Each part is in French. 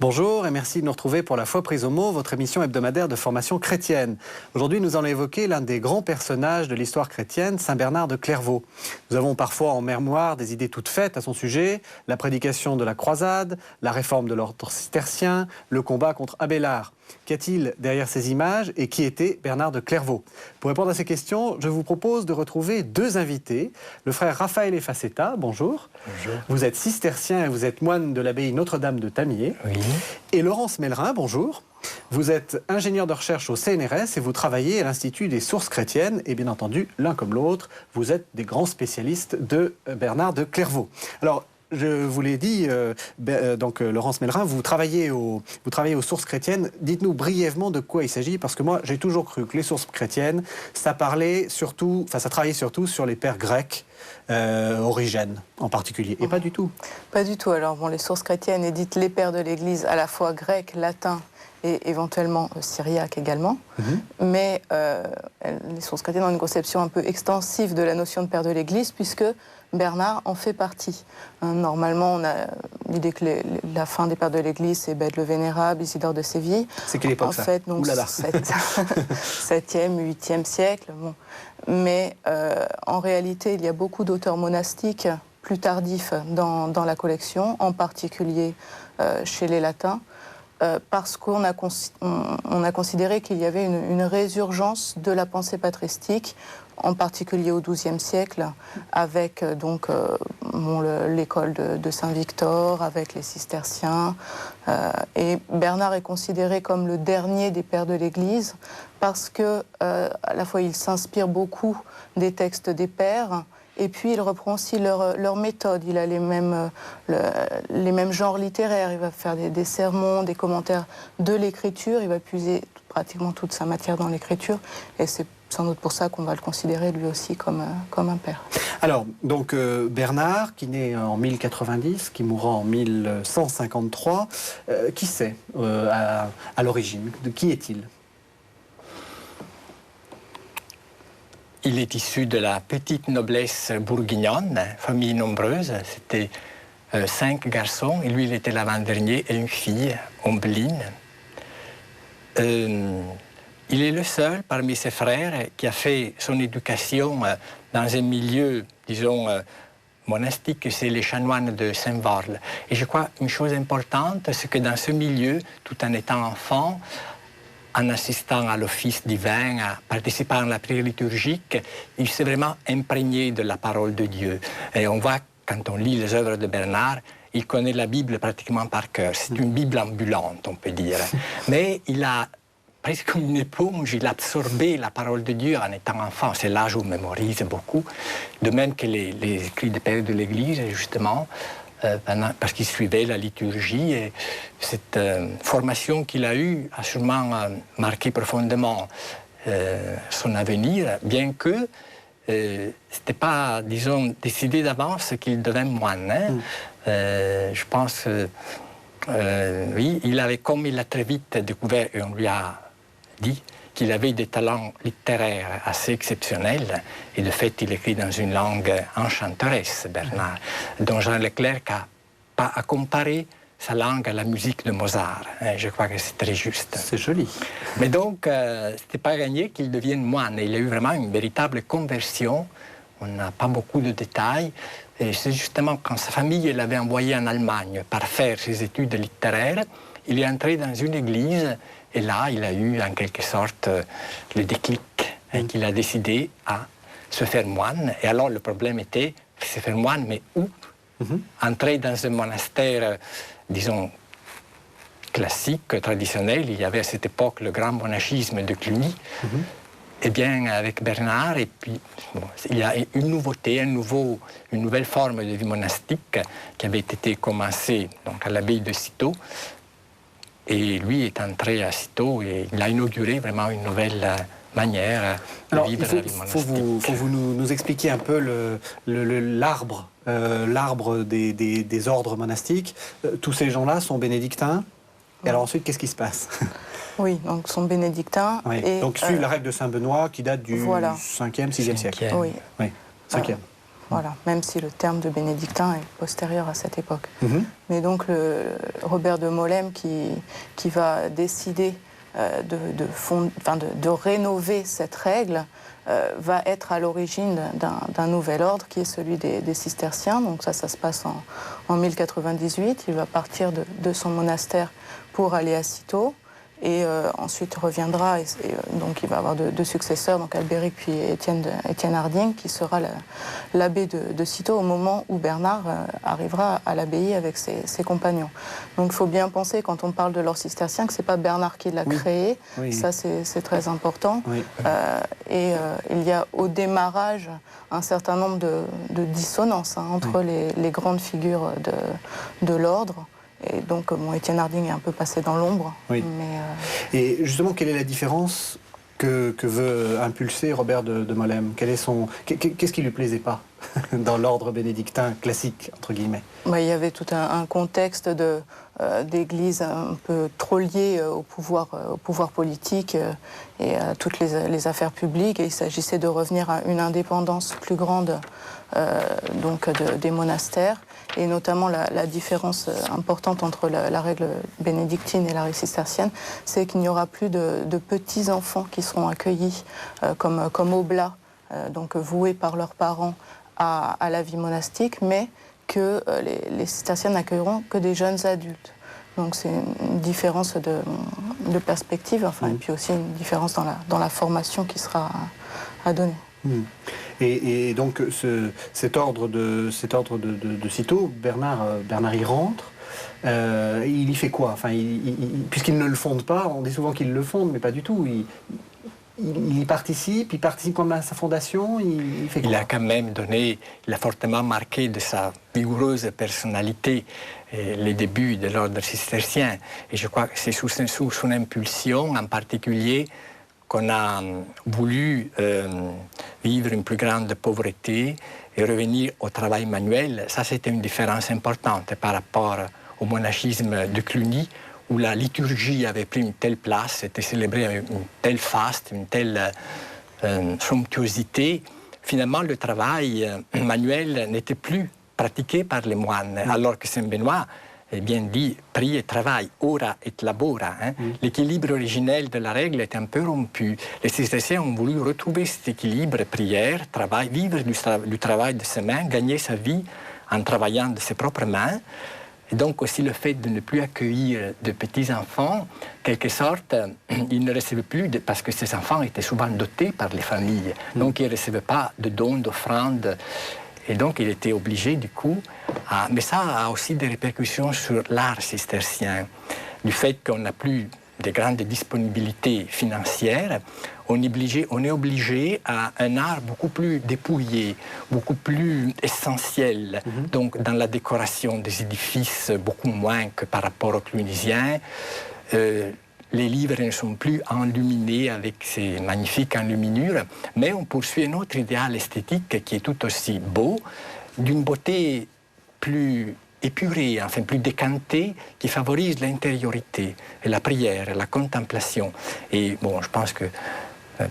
Bonjour et merci de nous retrouver pour La Foi prise au mot, votre émission hebdomadaire de formation chrétienne. Aujourd'hui, nous allons évoquer l'un des grands personnages de l'histoire chrétienne, Saint Bernard de Clairvaux. Nous avons parfois en mémoire des idées toutes faites à son sujet, la prédication de la croisade, la réforme de l'ordre cistercien, le combat contre Abélard. Qu'y a-t-il derrière ces images et qui était Bernard de Clairvaux? Pour répondre à ces questions, je vous propose de retrouver deux invités. Le frère Raphaël Facetta, bonjour. Bonjour. Vous êtes cistercien et vous êtes moine de l'abbaye Notre-Dame de Tamier. Oui. Et Laurence Mellerin, bonjour. Vous êtes ingénieur de recherche au CNRS et vous travaillez à l'Institut des sources chrétiennes. Et bien entendu, l'un comme l'autre, vous êtes des grands spécialistes de Bernard de Clairvaux. Alors, je vous l'ai dit, Laurence Mellerin, vous travaillez aux sources chrétiennes. Dites-nous brièvement de quoi il s'agit, parce que moi, j'ai toujours cru que les sources chrétiennes, ça travaillait surtout sur les pères grecs, Origène en particulier, et pas du tout. Pas du tout. Alors, bon, les sources chrétiennes éditent les pères de l'Église, à la fois grecs, latins et éventuellement syriaques également. Mais les sources chrétiennes ont une conception un peu extensive de la notion de père de l'Église, puisque Bernard en fait partie. Normalement, on a l'idée que la fin des pères de l'Église, c'est Bède le Vénérable, Isidore de Séville. C'est quelle époque, en fait, donc, 7e, 8e siècle. Bon. Mais en réalité, il y a beaucoup d'auteurs monastiques plus tardifs dans la collection, en particulier chez les latins, parce qu'on a considéré qu'il y avait une résurgence de la pensée patristique, en particulier au XIIe siècle, avec l'école de Saint-Victor, avec les cisterciens. Et Bernard est considéré comme le dernier des pères de l'Église, parce que à la fois il s'inspire beaucoup des textes des pères, et puis il reprend aussi leur méthode. Il a les mêmes genres littéraires. Il va faire des sermons, des commentaires de l'écriture. Il va puiser pratiquement toute sa matière dans l'écriture. Et c'est sans doute pour ça qu'on va le considérer lui aussi comme un père. Alors, donc Bernard, qui naît en 1090, qui mourra en 1153, qui c'est à l'origine? De qui est-il? Il est issu de la petite noblesse bourguignonne, famille nombreuse. C'était 5 garçons, et lui, il était l'avant-dernier, et une fille, Ombeline. Il est le seul parmi ses frères qui a fait son éducation dans un milieu, disons, monastique, c'est les chanoines de Saint-Varle. Et je crois une chose importante, c'est que dans ce milieu, tout en étant enfant, en assistant à l'office divin, en participant à la prière liturgique, il s'est vraiment imprégné de la parole de Dieu. Et on voit, quand on lit les œuvres de Bernard, il connaît la Bible pratiquement par cœur. C'est une Bible ambulante, on peut dire. Mais il a, presque comme une éponge, il a absorbé la parole de Dieu en étant enfant. C'est l'âge où on mémorise beaucoup. De même que les écrits des pères de l'Église, justement, parce qu'il suivait la liturgie. Et cette formation qu'il a eue a sûrement marqué profondément son avenir, bien que ce n'était pas, disons, décidé d'avance qu'il devienne moine. Hein. Je pense, oui, comme il a très vite découvert, et on lui a dit qu'il avait des talents littéraires assez exceptionnels, et de fait, il écrit dans une langue enchanteresse, Bernard, dont Jean Leclerc a comparé sa langue à la musique de Mozart. Je crois que c'est très juste. C'est joli. Mais donc, c'était pas gagné qu'il devienne moine. Il a eu vraiment une véritable conversion. On n'a pas beaucoup de détails. Et c'est justement quand sa famille l'avait envoyé en Allemagne pour faire ses études littéraires, il est entré dans une église. Et là, il a eu en quelque sorte le déclic qu'il a décidé à se faire moine. Et alors, le problème était se faire moine, mais où? Entrer dans un monastère, disons, classique, traditionnel. Il y avait à cette époque le grand monachisme de Cluny. Eh bien, avec Bernard, et puis, bon, il y a une nouveauté, une nouvelle forme de vie monastique qui avait été commencée donc, à l'abbaye de Cîteaux. Et lui est entré à Cîteaux et il a inauguré vraiment une nouvelle manière de vivre la vie monastique. Il faut vous nous expliquer un peu l'arbre des ordres monastiques. Tous ces gens-là sont bénédictins. Et alors ensuite, qu'est-ce qui se passe? Oui, donc sont bénédictins. Oui. Et, donc suivent la règle de Saint-Benoît qui date du 5e, 6e siècle. Oui. 5e. Voilà, même si le terme de bénédictin est postérieur à cette époque. Mhm. Mais donc Robert de Molesme qui va décider de rénover cette règle va être à l'origine d'un nouvel ordre qui est celui des cisterciens. Donc ça se passe en 1098. Il va partir de son monastère pour aller à Cîteaux. Et ensuite reviendra, donc il va avoir deux successeurs, donc Albéric puis Étienne Harding, qui sera l'abbé de Cîteaux au moment où Bernard arrivera à l'abbaye avec ses compagnons. Donc il faut bien penser, quand on parle de l'ordre cistercien, que ce n'est pas Bernard qui l'a créé, ça c'est très important. Oui. Il y a au démarrage un certain nombre de dissonances entre les grandes figures de l'ordre. Et donc, Étienne Harding est un peu passé dans l'ombre. Oui. Et justement, quelle est la différence que veut impulser Robert de Molesme? Qu'est-ce qui lui plaisait pas dans l'ordre bénédictin classique, entre guillemets? Il y avait tout un contexte d'église un peu trop lié au pouvoir politique et à toutes les affaires publiques. Et il s'agissait de revenir à une indépendance plus grande des monastères. Et notamment la différence importante entre la règle bénédictine et la règle cistercienne, c'est qu'il n'y aura plus de petits-enfants qui seront accueillis comme oblats, donc voués par leurs parents à la vie monastique, mais que les cisterciennes n'accueilleront que des jeunes adultes. Donc c'est une différence de perspective, et puis aussi une différence dans la formation qui sera à donner. Et donc cet ordre de Cîteaux, Bernard y rentre. Il y fait quoi? Puisqu'il ne le fonde pas, on dit souvent qu'il le fonde, mais pas du tout. Il y participe comme à sa fondation. Il fait quoi? Il a quand même donné, il a fortement marqué de sa vigoureuse personnalité les débuts de l'ordre cistercien. Et je crois que c'est sous son impulsion en particulier qu'on a voulu vivre une plus grande pauvreté et revenir au travail manuel. Ça, c'était une différence importante par rapport au monachisme de Cluny, où la liturgie avait pris une telle place, était célébrée avec une telle faste, une telle somptuosité. Finalement, le travail manuel n'était plus pratiqué par les moines, alors que Saint Benoît bien dit, prie et travail, ora et labora. L'équilibre originel de la règle est un peu rompu. Les cisterciens ont voulu retrouver cet équilibre, prière, travail, vivre du travail de ses mains, gagner sa vie en travaillant de ses propres mains. Et donc aussi le fait de ne plus accueillir de petits-enfants, quelque sorte, ils ne recevaient plus, parce que ces enfants étaient souvent dotés par les familles, donc ils ne recevaient pas de dons, d'offrandes. Et donc, il était obligé, du coup, mais ça a aussi des répercussions sur l'art cistercien. Du fait qu'on n'a plus de grandes disponibilités financières, on est obligé à un art beaucoup plus dépouillé, beaucoup plus essentiel. Donc, dans la décoration des édifices, beaucoup moins que par rapport aux clunisiens. Les livres ne sont plus enluminés avec ces magnifiques enluminures, mais on poursuit un autre idéal esthétique qui est tout aussi beau, d'une beauté plus épurée, enfin plus décantée, qui favorise l'intériorité et la prière, la contemplation. Et bon, je pense que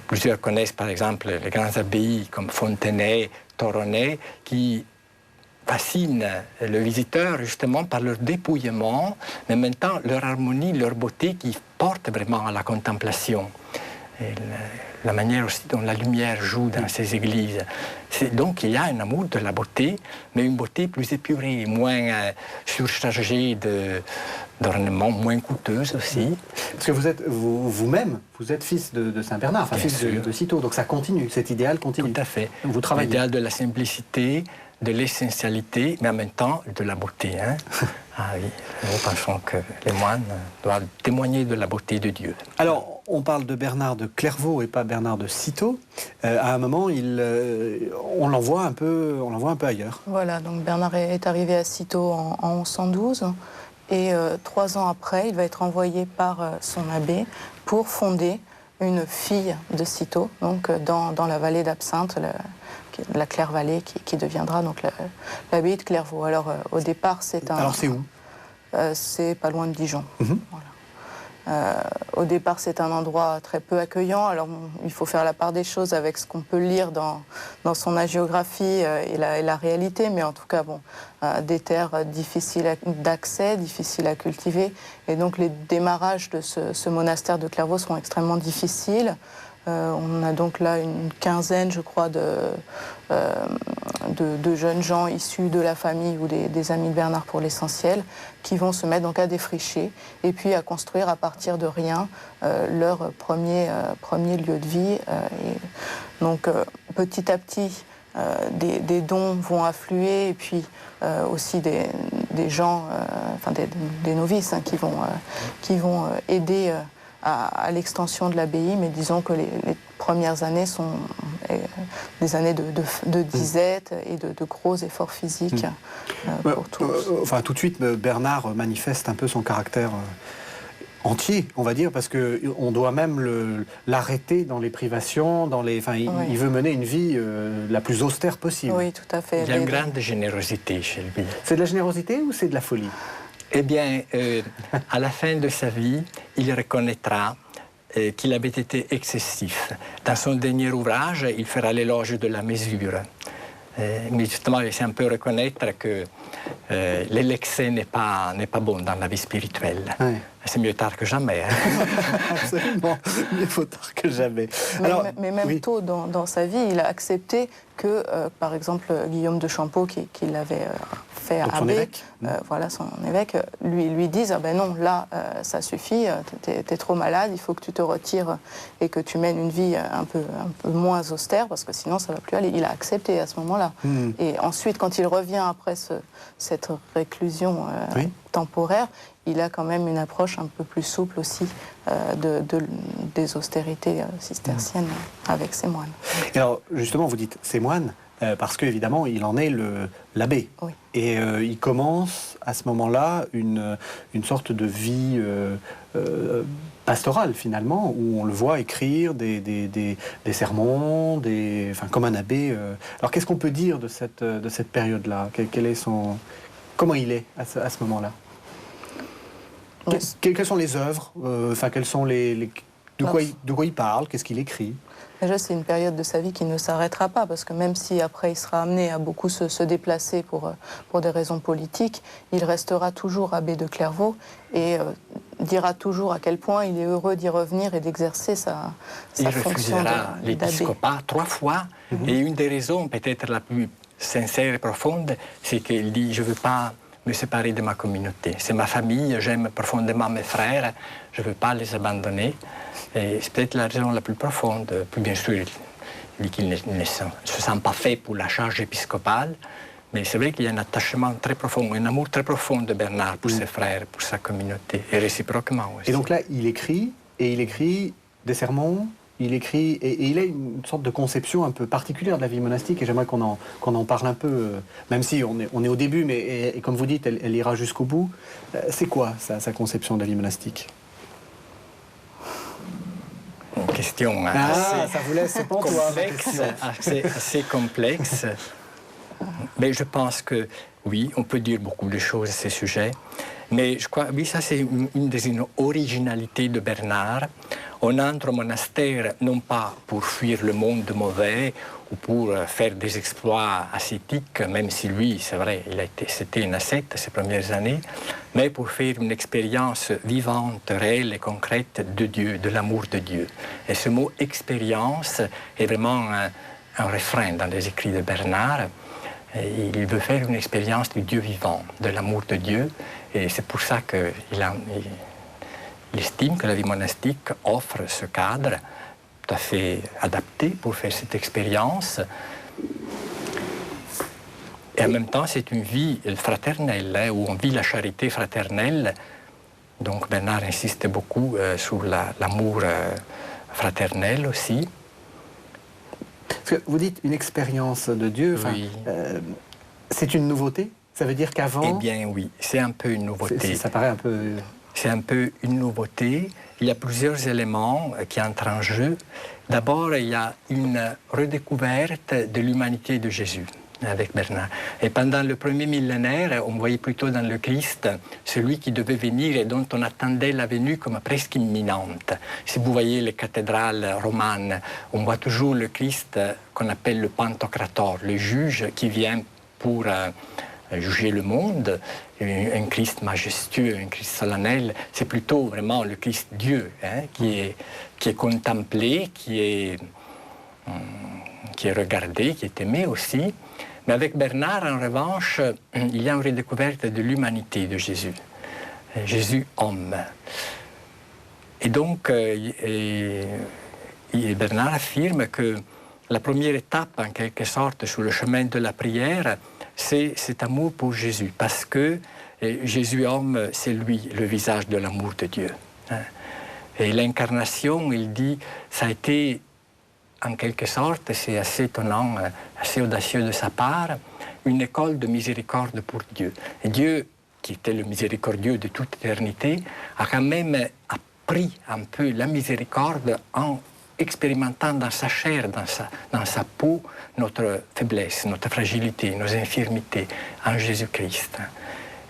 plusieurs connaissent par exemple les grandes abbayes comme Fontenay, Toronnet, qui fascinent le visiteur justement par leur dépouillement, mais en même temps leur harmonie, leur beauté qui porte vraiment à la contemplation. Et la manière aussi dont la lumière joue dans ces églises. Donc il y a un amour de la beauté, mais une beauté plus épurée, moins surchargée d'ornements, moins coûteuse aussi. Parce que vous-même, vous êtes fils de Saint-Bernard, enfin fils de Cîteaux, donc ça continue, cet idéal continue. Tout à fait. Vous travaillez. L'idéal de la simplicité, de l'essentialité, mais en même temps de la beauté. Ah oui, nous pensons que les moines doivent témoigner de la beauté de Dieu. Alors, on parle de Bernard de Clairvaux et pas Bernard de Cîteaux. À un moment, on l'envoie un peu ailleurs. Voilà, donc Bernard est arrivé à Cîteaux en 1112 et 3 ans après, il va être envoyé par son abbé pour fonder une fille de Cîteaux, donc dans la vallée d'Absinthe, la Claire-Vallée, qui deviendra donc l'abbaye de Clairvaux. Alors au départ, c'est un... Alors c'est où? C'est pas loin de Dijon. Voilà. Au départ, c'est un endroit très peu accueillant. Alors, il faut faire la part des choses avec ce qu'on peut lire dans son hagiographie et la réalité. Mais en tout cas, des terres difficiles d'accès, difficiles à cultiver. Et donc, les démarrages de ce monastère de Clairvaux seront extrêmement difficiles. On a donc là une quinzaine, je crois, de jeunes gens issus de la famille ou des amis de Bernard pour l'essentiel, qui vont se mettre donc à défricher et puis à construire à partir de rien leur premier lieu de vie. Et donc petit à petit, des dons vont affluer et puis aussi des gens, des novices qui vont aider à l'extension de l'abbaye, mais disons que les premières années sont des années de disette et de gros efforts physiques pour tous. Tout de suite, Bernard manifeste un peu son caractère entier, on va dire, parce qu'on doit même l'arrêter dans les privations, il veut mener une vie la plus austère possible. Oui, tout à fait. Il y a une grande générosité chez lui. C'est de la générosité ou c'est de la folie? Eh bien, à la fin de sa vie, il reconnaîtra qu'il avait été excessif. Dans son dernier ouvrage, il fera l'éloge de la mesure. Mais justement, il sait un peu reconnaître que l'excès n'est pas bon dans la vie spirituelle. Oui. C'est mieux tard que jamais. Absolument, mieux vaut tard que jamais. Mais même tôt dans sa vie, il a accepté que, par exemple, Guillaume de Champeau, qui l'avait fait abbé, son évêque, lui dise « non, là, ça suffit, t'es trop malade, il faut que tu te retires et que tu mènes une vie un peu moins austère, parce que sinon, ça ne va plus aller. » Il a accepté à ce moment-là. Et ensuite, quand il revient après cette réclusion temporaire, il a quand même une approche un peu plus souple aussi des austérités cisterciennes avec ses moines. Et alors, justement, vous dites ses moines, parce qu'évidemment, il en est l'abbé. Oui. Et il commence, à ce moment-là, une sorte de vie pastorale, finalement, où on le voit écrire des sermons, comme un abbé. Alors, qu'est-ce qu'on peut dire de cette période-là? Comment il est à ce moment-là? Quelles sont les œuvres, quelles sont de quoi il parle, qu'est-ce qu'il écrit? Déjà, c'est une période de sa vie qui ne s'arrêtera pas, parce que même si après il sera amené à beaucoup se déplacer pour des raisons politiques, il restera toujours abbé de Clairvaux et dira toujours à quel point il est heureux d'y revenir et d'exercer sa fonction d'abbé. Il refusera l'épiscopat 3 fois, et une des raisons peut-être la plus sincère et profonde, c'est qu'il dit « je ne veux pas me séparer de ma communauté. C'est ma famille, j'aime profondément mes frères, je ne veux pas les abandonner. » Et c'est peut-être la raison la plus profonde. Puis bien sûr, il dit qu'il ne se sent pas fait pour la charge épiscopale, mais c'est vrai qu'il y a un attachement très profond, un amour très profond de Bernard pour ses frères, pour sa communauté, et réciproquement aussi. Et donc là, il écrit des sermons, il écrit, et il a une sorte de conception un peu particulière de la vie monastique, et j'aimerais qu'on en parle un peu, même si on est au début, mais et comme vous dites, elle ira jusqu'au bout. C'est quoi sa conception de la vie monastique? Une question ça vous laisse complexe, assez complexe. Mais je pense que, oui, on peut dire beaucoup de choses à ces sujets. Mais je crois, oui, ça c'est une des originalités de Bernard. On entre au monastère non pas pour fuir le monde mauvais ou pour faire des exploits ascétiques, même si lui, c'est vrai, c'était une ascète ces premières années, mais pour faire une expérience vivante, réelle et concrète de Dieu, de l'amour de Dieu. Et ce mot « expérience » est vraiment un refrain dans les écrits de Bernard. Et il veut faire une expérience du Dieu vivant, de l'amour de Dieu, et c'est pour ça qu'il estime que la vie monastique offre ce cadre tout à fait adapté pour faire cette expérience. Et en même temps, c'est une vie fraternelle, où on vit la charité fraternelle. Donc Bernard insiste beaucoup sur l'amour fraternel aussi. Parce que vous dites une expérience de Dieu, oui. C'est une nouveauté? Ça veut dire qu'avant... Eh bien oui, c'est un peu une nouveauté. Ça paraît un peu... C'est un peu une nouveauté. Il y a plusieurs éléments qui entrent en jeu. D'abord, il y a une redécouverte de l'humanité de Jésus. avec Bernard. Et pendant le premier millénaire, on voyait plutôt dans le Christ celui qui devait venir et dont on attendait la venue comme presque imminente. Si vous voyez les cathédrales romanes, on voit toujours le Christ qu'on appelle le Pantocrator, le juge qui vient pour juger le monde, un Christ majestueux, un Christ solennel. C'est plutôt vraiment le Christ Dieu qui est contemplé, qui est regardé, qui est aimé aussi. Mais avec Bernard, en revanche, il y a une redécouverte de l'humanité de Jésus. Jésus homme. Et donc, Bernard affirme que la première étape, en quelque sorte, sur le chemin de la prière, c'est cet amour pour Jésus. Parce que Jésus homme, c'est lui, le visage de l'amour de Dieu. Et l'incarnation, il dit, ça a été... En quelque sorte, c'est assez étonnant, assez audacieux de sa part, une école de miséricorde pour Dieu. Et Dieu, qui était le miséricordieux de toute éternité, a quand même appris un peu la miséricorde en expérimentant dans sa chair, dans sa peau, notre faiblesse, notre fragilité, nos infirmités, en Jésus-Christ.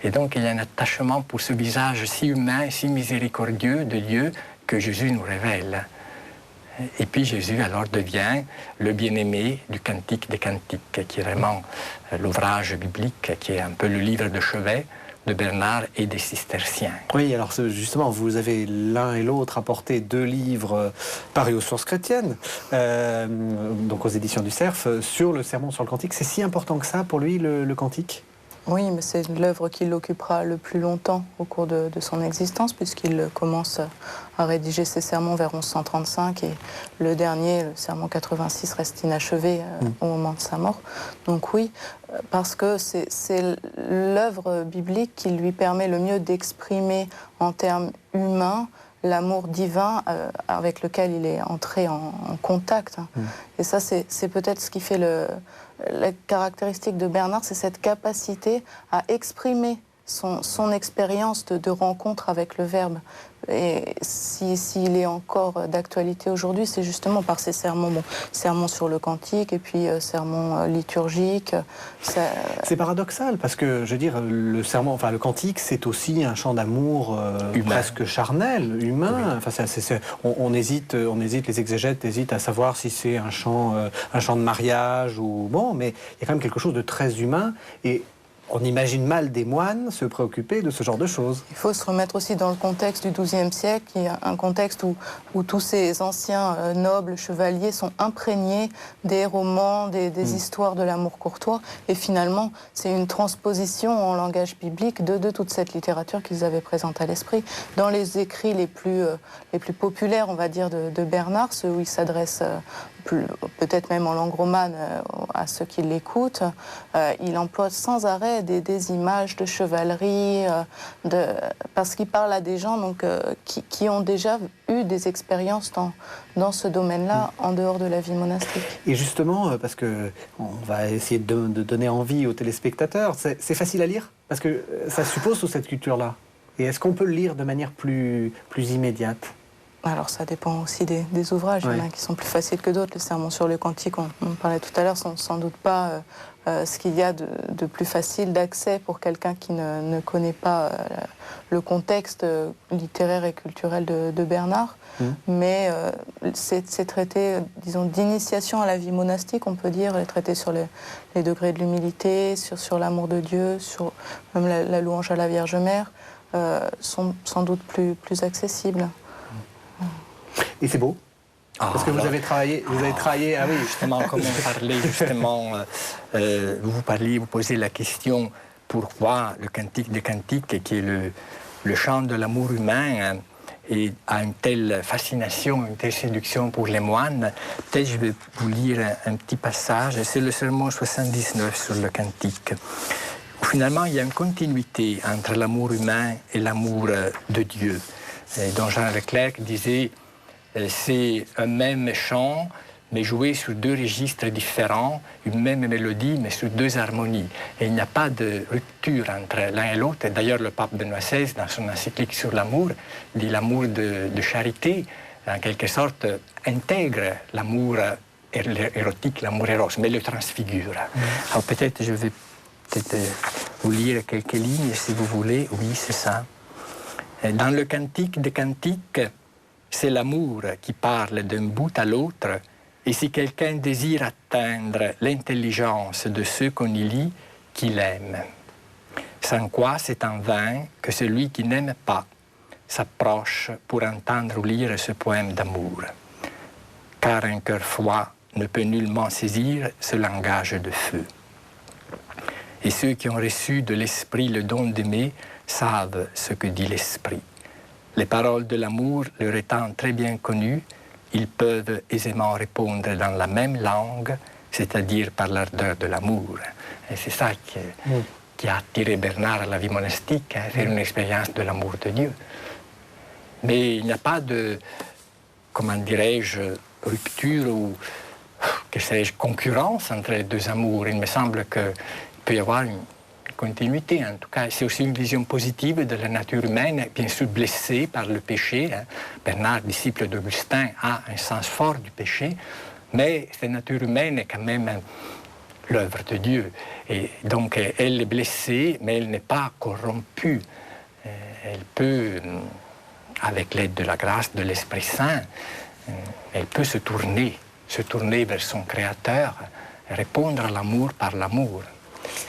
Et donc, il y a un attachement pour ce visage si humain, si miséricordieux de Dieu que Jésus nous révèle. Et puis Jésus alors devient le bien-aimé du Cantique des Cantiques, qui est vraiment l'ouvrage biblique, qui est un peu le livre de chevet de Bernard et des cisterciens. Oui, alors justement, vous avez l'un et l'autre apporté 2 livres parus aux Sources chrétiennes, donc aux éditions du Cerf, sur le sermon sur le Cantique. C'est si important que ça pour lui, le Cantique ? Oui, mais c'est l'œuvre qui l'occupera le plus longtemps au cours de son existence, puisqu'il commence à rédiger ses sermons vers 1135 et le dernier, le sermon 86, reste inachevé au moment de sa mort. Donc oui, parce que c'est l'œuvre biblique qui lui permet le mieux d'exprimer en termes humains l'amour divin avec lequel il est entré en contact. Et ça, c'est peut-être ce qui fait la caractéristique de Bernard, c'est cette capacité à exprimer son expérience de rencontre avec le Verbe. Et s'il est encore d'actualité aujourd'hui, c'est justement par ces sermons, sermons sur le Cantique et puis sermons liturgiques. C'est paradoxal parce que, je veux dire, le sermon, enfin le Cantique, c'est aussi un chant d'amour presque charnel, humain. Oui. Enfin, on hésite, les exégètes hésitent à savoir si c'est un chant de mariage ou bon, mais il y a quand même quelque chose de très humain et on imagine mal des moines se préoccuper de ce genre de choses. Il faut se remettre aussi dans le contexte du XIIe siècle, qui est un contexte où tous ces anciens nobles, chevaliers sont imprégnés des romans, des histoires de l'amour courtois. Et finalement, c'est une transposition en langage biblique de toute cette littérature qu'ils avaient présente à l'esprit. Dans les écrits les plus populaires, on va dire, de Bernard, ceux où il s'adresse peut-être même en langue romane à ceux qui l'écoutent, il emploie sans arrêt des images de chevalerie, parce qu'il parle à des gens donc, qui ont déjà eu des expériences dans ce domaine-là, en dehors de la vie monastique. Et justement, parce qu'on va essayer de donner envie aux téléspectateurs, c'est facile à lire, parce que ça suppose toute cette culture-là. Et est-ce qu'on peut le lire de manière plus immédiate ? Alors ça dépend aussi des ouvrages, il y en a qui sont plus faciles que d'autres. Les sermons sur le Cantique, on parlait tout à l'heure, sont sans doute pas ce qu'il y a de plus facile d'accès pour quelqu'un qui ne connaît pas le contexte littéraire et culturel de Bernard. Mais ces traités, disons, d'initiation à la vie monastique, on peut dire, les traités sur les degrés de l'humilité, sur l'amour de Dieu, sur même la louange à la Vierge Mère, sont sans doute plus accessibles. Et c'est beau, parce que vous avez travaillé, ah oui. Justement, comme on parlait, justement, vous posez la question pourquoi le Cantique des Cantiques, qui est le chant de l'amour humain, a une telle fascination, une telle séduction pour les moines. Peut-être je vais vous lire un petit passage, c'est le sermon 79 sur le Cantique. Finalement, il y a une continuité entre l'amour humain et l'amour de Dieu. Et dont Jean Leclerc disait c'est un même chant, mais joué sur 2 registres différents, une même mélodie, mais sur 2 harmonies. Et il n'y a pas de rupture entre l'un et l'autre. Et d'ailleurs, le pape Benoît XVI, dans son encyclique sur l'amour, dit l'amour de charité, en quelque sorte, intègre l'amour érotique, l'amour éros, mais le transfigure. Alors peut-être je vais vous lire quelques lignes si vous voulez. Oui, c'est ça. Dans le Cantique des Cantiques, c'est l'amour qui parle d'un bout à l'autre, et si quelqu'un désire atteindre l'intelligence de ceux qu'on y lit, qu'il aime. Sans quoi c'est en vain que celui qui n'aime pas s'approche pour entendre ou lire ce poème d'amour. Car un cœur froid ne peut nullement saisir ce langage de feu. Et ceux qui ont reçu de l'esprit le don d'aimer savent ce que dit l'esprit. Les paroles de l'amour leur étant très bien connues, ils peuvent aisément répondre dans la même langue, c'est-à-dire par l'ardeur de l'amour. Et c'est ça qui a attiré Bernard à la vie monastique, faire une expérience de l'amour de Dieu. Mais il n'y a pas de, comment dirais-je, rupture ou, que sais-je, concurrence entre les deux amours. Il me semble qu'il peut y avoir une continuité. En tout cas, c'est aussi une vision positive de la nature humaine, bien sûr blessée par le péché. Bernard, disciple d'Augustin, a un sens fort du péché, mais cette nature humaine est quand même l'œuvre de Dieu. Et donc, elle est blessée, mais elle n'est pas corrompue. Elle peut, avec l'aide de la grâce de l'Esprit Saint, elle peut se tourner vers son Créateur, répondre à l'amour par l'amour.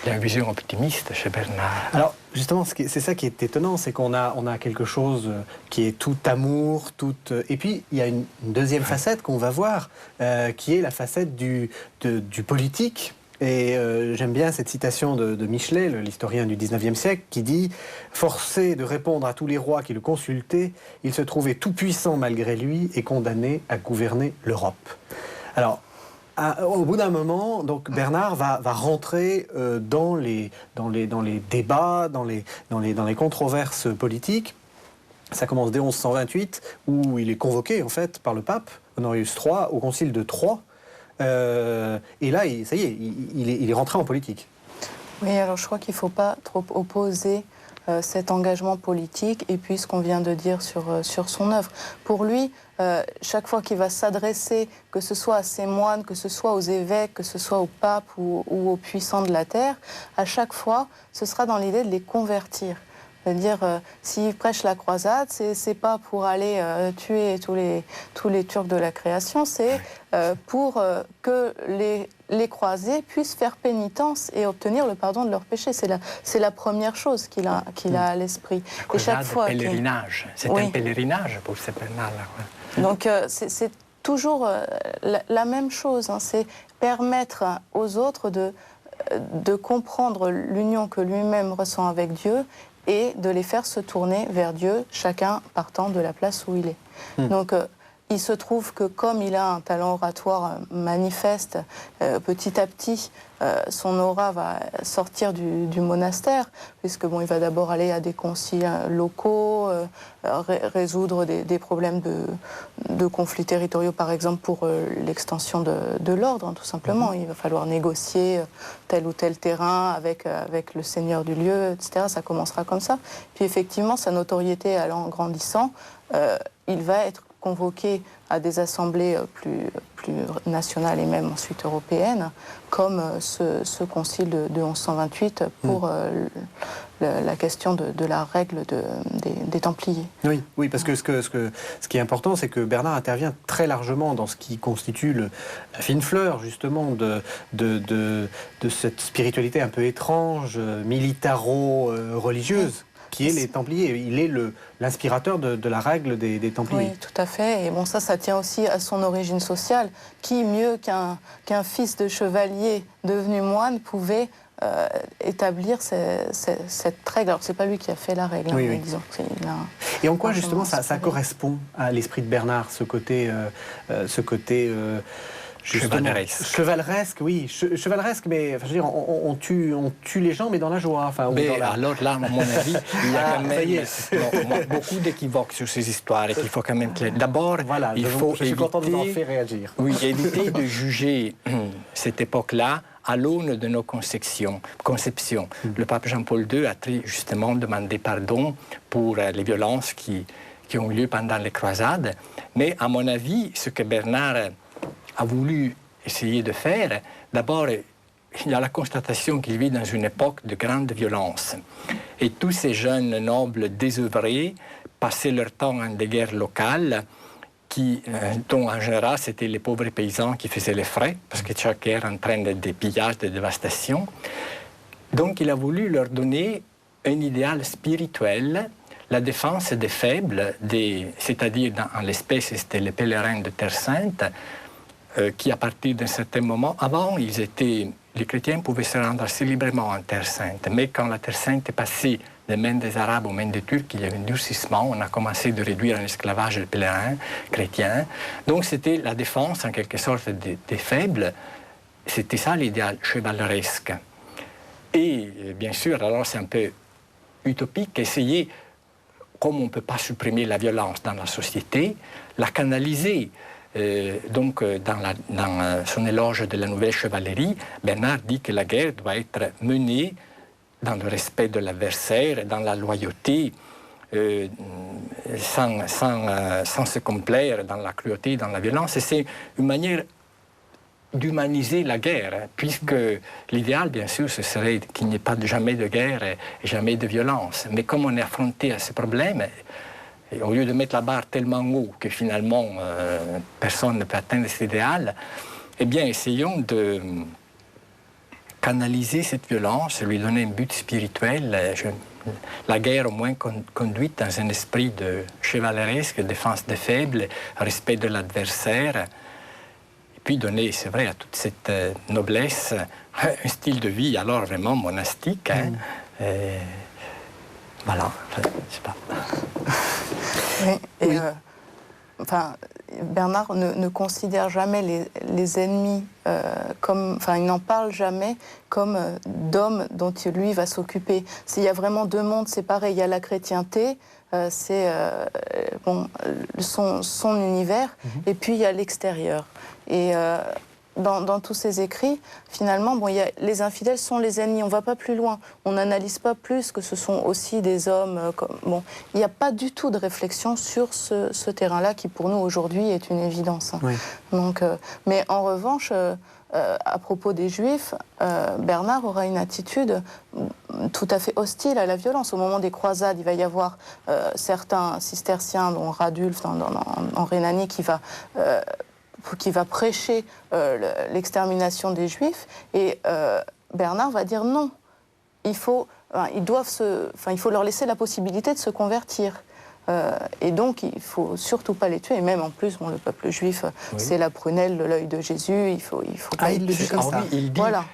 Il y a une vision optimiste chez Bernard. Alors, justement, c'est ça qui est étonnant, c'est qu'on a quelque chose qui est tout amour, tout... Et puis, il y a une deuxième facette qu'on va voir, qui est la facette du politique. Et j'aime bien cette citation de Michelet, l'historien du 19e siècle, qui dit « Forcé de répondre à tous les rois qui le consultaient, il se trouvait tout-puissant malgré lui et condamné à gouverner l'Europe. » Alors, au bout d'un moment, donc Bernard va rentrer dans les débats, dans les controverses politiques. Ça commence dès 1128, où il est convoqué en fait par le pape Honorius III au concile de Troyes. Et là, ça y est, il est rentré en politique. Oui, alors je crois qu'il ne faut pas trop opposer cet engagement politique et puis ce qu'on vient de dire sur son œuvre. Pour lui, chaque fois qu'il va s'adresser, que ce soit à ses moines, que ce soit aux évêques, que ce soit au pape ou aux puissants de la terre, à chaque fois, ce sera dans l'idée de les convertir. C'est-à-dire, s'il prêche la croisade, c'est pas pour aller tuer tous les Turcs de la création, c'est pour que les croisés puissent faire pénitence et obtenir le pardon de leurs péchés. C'est la première chose qu'il a à l'esprit. Et chaque fois, pèlerinage. C'est un pèlerinage pour ces pèlerinages. Donc, c'est toujours la même chose. Hein, c'est permettre aux autres de comprendre l'union que lui-même ressent avec Dieu et de les faire se tourner vers Dieu, chacun partant de la place où il est. Donc, il se trouve que comme il a un talent oratoire manifeste, petit à petit, son aura va sortir du monastère, puisque bon, il va d'abord aller à des conciles locaux, résoudre des problèmes de conflits territoriaux, par exemple pour l'extension de l'ordre, hein, tout simplement. Il va falloir négocier tel ou tel terrain avec le seigneur du lieu, etc. Ça commencera comme ça. Puis effectivement, sa notoriété allant grandissant, il va être convoqué à des assemblées plus nationales et même ensuite européennes, comme ce concile de 1128 pour la question de la règle des Templiers. Oui, parce que ce qui est important, c'est que Bernard intervient très largement dans ce qui constitue la fine fleur, justement, de cette spiritualité un peu étrange, militaro-religieuse. Qui est les Templiers. Il est l'inspirateur de la règle des Templiers. Oui, tout à fait. Et bon, ça tient aussi à son origine sociale. Qui, mieux qu'un fils de chevalier devenu moine, pouvait établir cette règle. Alors, c'est pas lui qui a fait la règle, oui, hein, oui. disons. Et en quoi, justement, ça correspond à l'esprit de Bernard, ce côté chevaleresque, oui. Chevaleresque, mais enfin, je veux dire, on tue les gens, mais dans la joie. Enfin, mais alors là, à mon avis, il y a quand même beaucoup d'équivoques sur ces histoires et qu'il faut quand même... D'abord, voilà, il faut je suis content de vous avoir fait réagir. Oui, éviter de juger cette époque-là à l'aune de nos conceptions. Le pape Jean-Paul II a très justement demandé pardon pour les violences qui ont eu lieu pendant les croisades. Mais à mon avis, ce que Bernard a voulu essayé de faire. D'abord, il y a la constatation qu'il vit dans une époque de grande violence. Et tous ces jeunes nobles désœuvrés passaient leur temps dans des guerres locales, dont en général c'était les pauvres paysans qui faisaient les frais, parce que chaque guerre entraîne des pillages, des dévastations. Donc il a voulu leur donner un idéal spirituel, la défense des faibles, c'est-à-dire en l'espèce c'était les pèlerins de Terre Sainte, qui à partir d'un certain moment, avant les chrétiens pouvaient se rendre assez librement en Terre Sainte, mais quand la Terre Sainte est passée des mains des Arabes aux mains des Turcs, il y avait un durcissement, on a commencé de réduire en esclavage les pèlerins chrétiens. Donc c'était la défense en quelque sorte des faibles, c'était ça l'idéal chevaleresque. Et bien sûr, alors c'est un peu utopique, essayer, comme on ne peut pas supprimer la violence dans la société, la canaliser. Donc, dans son éloge de la nouvelle chevalerie, Bernard dit que la guerre doit être menée dans le respect de l'adversaire, dans la loyauté, sans se complaire dans la cruauté, dans la violence. Et c'est une manière d'humaniser la guerre, puisque l'idéal, bien sûr, ce serait qu'il n'y ait pas jamais de guerre et jamais de violence. Mais comme on est affronté à ces problèmes, et au lieu de mettre la barre tellement haut que finalement personne ne peut atteindre cet idéal, eh bien essayons de canaliser cette violence, lui donner un but spirituel, la guerre au moins conduite dans un esprit de chevaleresque, défense des faibles, respect de l'adversaire, et puis donner, c'est vrai, à toute cette noblesse un style de vie alors vraiment monastique. Hein, voilà, je sais pas. Oui, et enfin, Bernard ne considère jamais les ennemis comme... Enfin, il n'en parle jamais comme d'hommes dont lui va s'occuper. S'il y a vraiment deux mondes séparés, il y a la chrétienté, c'est son univers, et puis il y a l'extérieur. Et dans tous ses écrits, finalement, les infidèles sont les ennemis. On ne va pas plus loin. On n'analyse pas plus que ce sont aussi des hommes. Il n'y a pas du tout de réflexion sur ce terrain-là qui, pour nous, aujourd'hui, est une évidence. Oui. Donc, mais en revanche, à propos des Juifs, Bernard aura une attitude tout à fait hostile à la violence. Au moment des croisades, il va y avoir certains cisterciens, dont Radulf en Rhénanie, qui va prêcher l'extermination des Juifs, et Bernard va dire non. Il faut leur laisser la possibilité de se convertir. Et donc, il ne faut surtout pas les tuer. Et même en plus, le peuple juif, c'est la prunelle de l'œil de Jésus. Il faut pas il le dit comme ça. Il dit, voilà.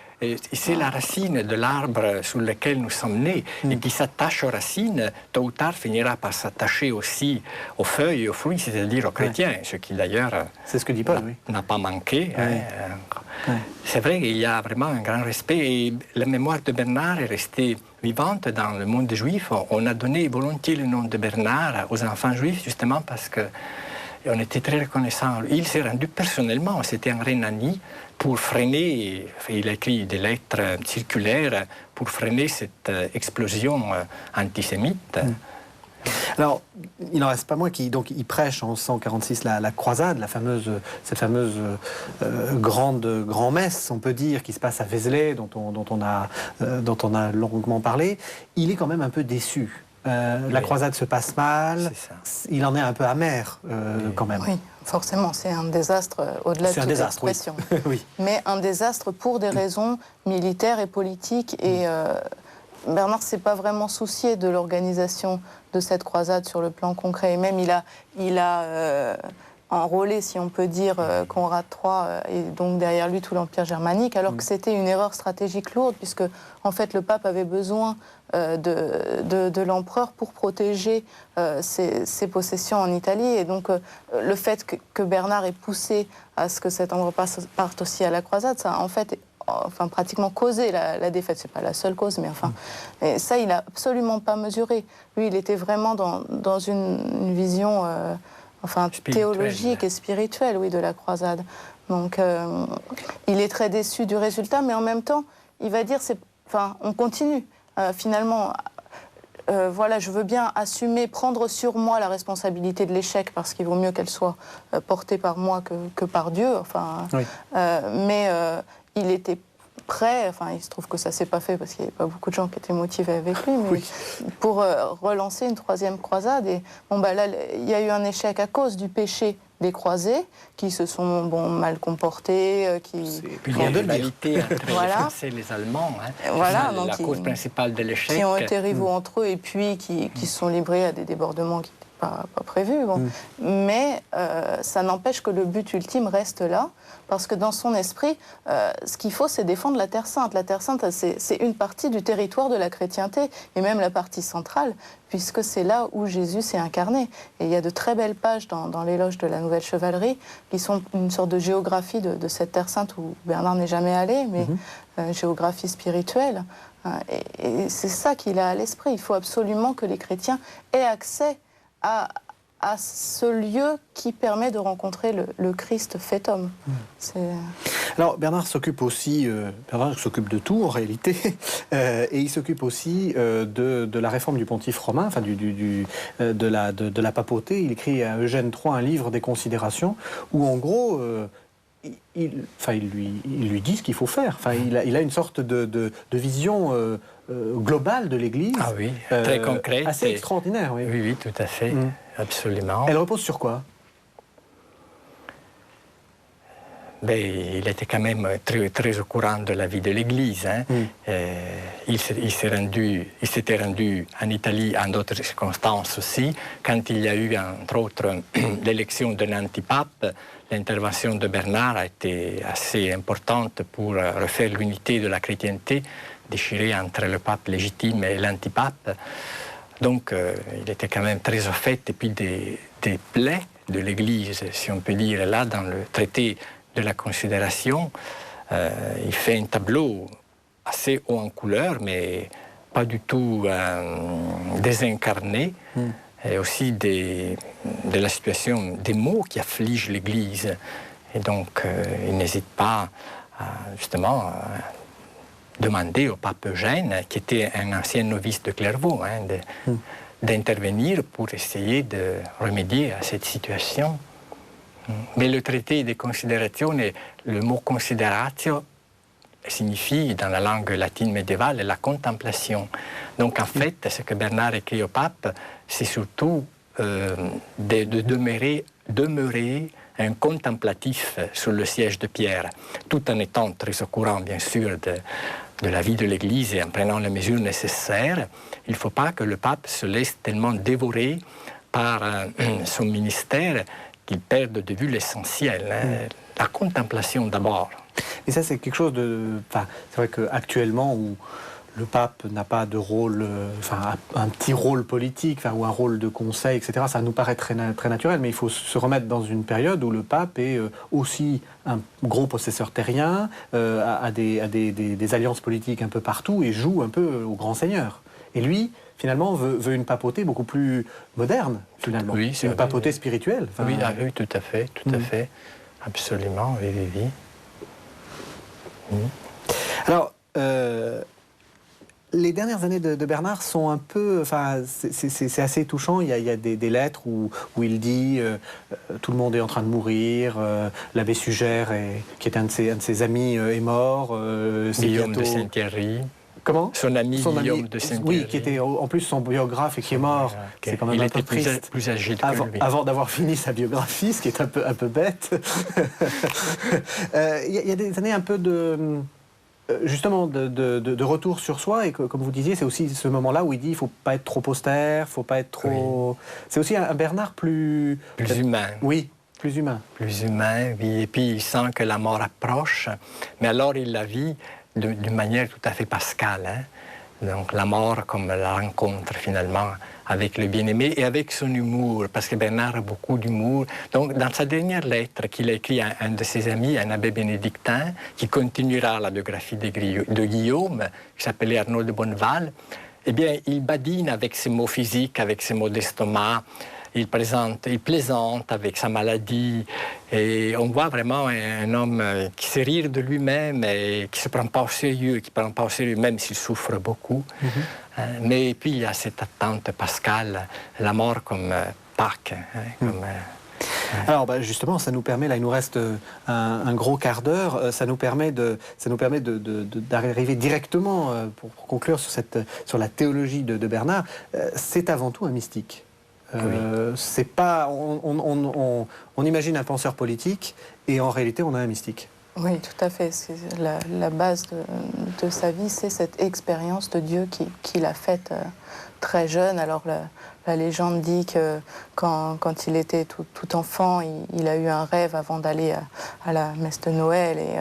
C'est la racine de l'arbre sur lequel nous sommes nés, et qui s'attache aux racines, tôt ou tard finira par s'attacher aussi aux feuilles et aux fruits, c'est-à-dire aux chrétiens, ce qui d'ailleurs c'est ce que dit Paul, n'a pas manqué. C'est vrai qu'il y a vraiment un grand respect, et la mémoire de Bernard est restée vivante dans le monde juif. On a donné volontiers le nom de Bernard aux enfants juifs, justement parce que on était très reconnaissants. Il s'est rendu personnellement, c'était en Rhénanie, pour freiner, il a écrit des lettres circulaires pour freiner cette explosion antisémite. Alors, il n'en reste pas moins qu'il prêche en 146 la croisade, cette fameuse grand-messe, on peut dire, qui se passe à Vézelay, dont on a longuement parlé. Il est quand même un peu déçu. La croisade se passe mal, il en est un peu amer quand même. Oui, forcément, c'est un désastre au-delà de toute expression. Oui. Mais un désastre pour des raisons militaires et politiques. Et Bernard ne s'est pas vraiment soucié de l'organisation de cette croisade sur le plan concret. Et même il a enrôlé, si on peut dire, Conrad III et donc derrière lui tout l'Empire germanique, alors que c'était une erreur stratégique lourde, puisque en fait le pape avait besoin de l'empereur pour protéger ses possessions en Italie. Et donc le fait que Bernard ait poussé à ce que cet empereur parte aussi à la croisade, ça a en fait pratiquement causé la défaite. C'est pas la seule cause, mais et ça, il n'a absolument pas mesuré. Lui, il était vraiment dans une vision théologique et spirituelle, de la croisade. Donc, il est très déçu du résultat, mais en même temps, il va dire, on continue. Finalement, voilà, je veux bien assumer, prendre sur moi la responsabilité de l'échec, parce qu'il vaut mieux qu'elle soit portée par moi que par Dieu. Enfin, oui. Mais il était prêt, enfin il se trouve que ça s'est pas fait parce qu'il n'y avait pas beaucoup de gens qui étaient motivés avec lui, mais oui. Pour relancer une 3e croisade. Et bon, bah, là, il y a eu un échec à cause du péché des croisés, qui se sont mal comportés, qui... Puis il y a de rivalité entre les Français et les Allemands. Hein. Voilà, donc la cause principale de l'échec. Qui ont été rivaux entre eux et puis qui se sont livrés à des débordements qui n'étaient pas prévus. Bon. Mais ça n'empêche que le but ultime reste là, parce que dans son esprit, ce qu'il faut, c'est défendre la Terre Sainte. La Terre Sainte, c'est une partie du territoire de la chrétienté, et même la partie centrale, puisque c'est là où Jésus s'est incarné. Et il y a de très belles pages dans l'éloge de la Nouvelle Chevalerie, qui sont une sorte de géographie de cette Terre Sainte où Bernard n'est jamais allé, mais géographie spirituelle. Et c'est ça qu'il a à l'esprit. Il faut absolument que les chrétiens aient accès à ce lieu qui permet de rencontrer le Christ fait homme. Alors Bernard s'occupe aussi, Bernard s'occupe de tout en réalité, et il s'occupe aussi de la réforme du pontife romain, enfin de la papauté. Il écrit à Eugène III un livre des considérations où en gros il lui dit ce qu'il faut faire. Enfin, il a une sorte de vision globale de l'Église. Ah oui, très concrète. Assez extraordinaire, oui. Oui, tout à fait, absolument. Elle repose sur quoi? Il était quand même très au courant de la vie de l'Église. Hein. Il s'était rendu en Italie en d'autres circonstances aussi. Quand il y a eu, entre autres, l'élection d'un antipape, l'intervention de Bernard a été assez importante pour refaire l'unité de la chrétienté, déchirée entre le pape légitime et l'antipape. Donc, il était quand même très au fait. Et puis, des plaies de l'Église, si on peut dire, là, dans le traité de la considération, il fait un tableau assez haut en couleur, mais pas du tout désincarné, et aussi de la situation des maux qui affligent l'Église. Et donc, il n'hésite pas justement à demander au pape Eugène, qui était un ancien novice de Clairvaux, d'intervenir pour essayer de remédier à cette situation. Mais le traité des considérations, le mot consideratio signifie, dans la langue latine médiévale, la contemplation. Donc en fait, ce que Bernard écrit au pape, c'est surtout de demeurer un contemplatif sur le siège de Pierre, tout en étant très au courant, bien sûr, de la vie de l'Église et en prenant les mesures nécessaires. Il ne faut pas que le pape se laisse tellement dévorer par son ministère qu'il perde de vue l'essentiel, la contemplation d'abord. Et ça, c'est quelque chose de... Enfin, c'est vrai qu'actuellement, où le pape n'a pas de rôle, un petit rôle politique, ou un rôle de conseil, etc., ça nous paraît très naturel, mais il faut se remettre dans une période où le pape est aussi un gros possesseur terrien, a des alliances politiques un peu partout et joue un peu au grand seigneur. Et lui, finalement, veut une papauté beaucoup plus moderne, finalement. Oui, c'est une papauté spirituelle. Oui, tout à fait, absolument, oui. Alors, les dernières années de Bernard sont un peu... c'est assez touchant. Il y a des lettres où il dit tout le monde est en train de mourir, l'abbé Sugère, qui est un de ses amis, est mort. Guillaume de Saint-Thierry. Comment? Son ami Guillaume de Saint-Thierry. Oui, qui était en plus son biographe et qui est mort. C'est quand même un peu triste. Il était plus âgé que lui. Avant d'avoir fini sa biographie, ce qui est un peu bête. Il y a des années un peu de... Justement, de retour sur soi, et comme vous disiez, c'est aussi ce moment-là où il dit il ne faut pas être trop austère, il ne faut pas être trop... Oui. C'est aussi un Bernard plus humain. Oui, plus humain. Plus humain, oui. Et puis il sent que la mort approche, mais alors il la vit d'une manière tout à fait pascale. Donc la mort comme la rencontre finalement avec le bien-aimé et avec son humour, parce que Bernard a beaucoup d'humour. Donc dans sa dernière lettre qu'il a écrite à un de ses amis, un abbé bénédictin, qui continuera la biographie de Guillaume, qui s'appelait Arnaud de Bonneval, eh bien il badine avec ses maux physiques, avec ses maux d'estomac, il plaisante avec sa maladie, et on voit vraiment un homme qui sait rire de lui-même et qui ne se prend pas au sérieux, même s'il souffre beaucoup. Mais puis il y a cette attente pascale, la mort comme Pâques. Alors justement, ça nous permet, là il nous reste un gros quart d'heure, ça nous permet d'arriver directement, pour conclure sur la théologie de Bernard, c'est avant tout un mystique. C'est pas, on imagine un penseur politique et en réalité on a un mystique. Oui, tout à fait. La base de sa vie, c'est cette expérience de Dieu qu'il a faite très jeune. Alors la légende dit que quand il était tout enfant, il a eu un rêve avant d'aller à la messe de Noël et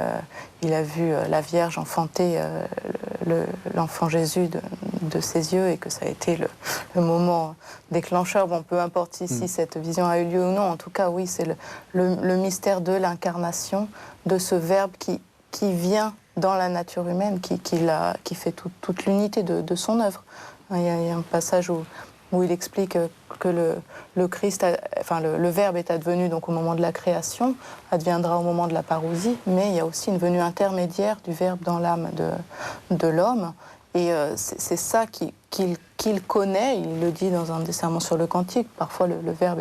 il a vu la Vierge enfanter l'enfant Jésus de ses yeux et que ça a été le moment déclencheur. Bon, peu importe si cette vision a eu lieu ou non, en tout cas, oui, c'est le mystère de l'incarnation, de ce Verbe qui vient dans la nature humaine, qui fait toute l'unité de son œuvre. Il y a un passage où il explique que le Christ, le Verbe est advenu donc au moment de la création, adviendra au moment de la parousie, mais il y a aussi une venue intermédiaire du Verbe dans l'âme de l'homme. Et c'est ça qu'il connaît, il le dit dans un des sermons sur le Cantique, parfois le Verbe